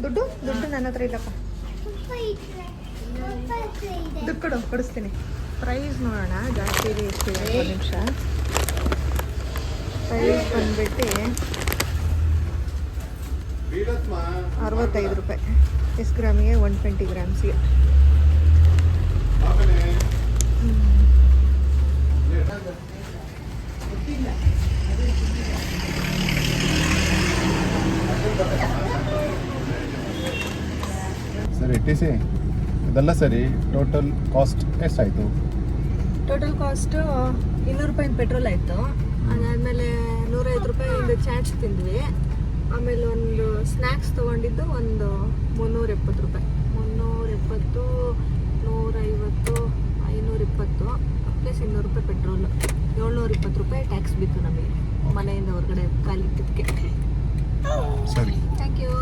ದುಡ್ಡು ನನ್ನ ಹತ್ರ ಇಲ್ಲಪ್ಪ. ದುಡ್ಡು ಕೊಡಿಸ್ತೀನಿ. ಪ್ರೈಸ್ ನೋಡೋಣ ಜಾಸ್ತಿ ಇದೆ ಎಷ್ಟಿದೆ. ಒಂದು ನಿಮಿಷ. ಪ್ರೈಸ್ ಬಂದ್ಬಿಟ್ಟು 65 ರೂಪಾಯಿ. ಎಷ್ಟು ಗ್ರಾಮಿಗೆ? 120 ಗ್ರಾಮ್ಸ್ಗೆ. ಸರಿ ಟಿ.ಸಿ. ಇದೆಲ್ಲ ಸರಿ. ಟೋಟಲ್ ಕಾಸ್ಟ್ ಎಷ್ಟಾಯಿತು? ಟೋಟಲ್ ಕಾಸ್ಟು 200 ರೂಪಾಯಿ ಪೆಟ್ರೋಲ್ ಆಯಿತು. ಅದಾದಮೇಲೆ 150 ರೂಪಾಯಿ ಚಾಟ್ಸ್ ತಿಂದ್ವಿ. ಆಮೇಲೆ ಒಂದು ಸ್ನ್ಯಾಕ್ಸ್ ತೊಗೊಂಡಿದ್ದು ಒಂದು 370 ರೂಪಾಯಿ. 370, 150, 520 ಪ್ಲಸ್ 200 ರೂಪಾಯಿ ಪೆಟ್ರೋಲು. 720 ರೂಪಾಯಿ ಟ್ಯಾಕ್ಸ್ ಬಿತ್ತು ನಮಗೆ ಮನೆಯಿಂದ ಹೊರಗಡೆ ಕಾಲಿಟ್ಟಿದ್ದಕ್ಕೆ. ಸರಿ, ಥ್ಯಾಂಕ್ ಯು.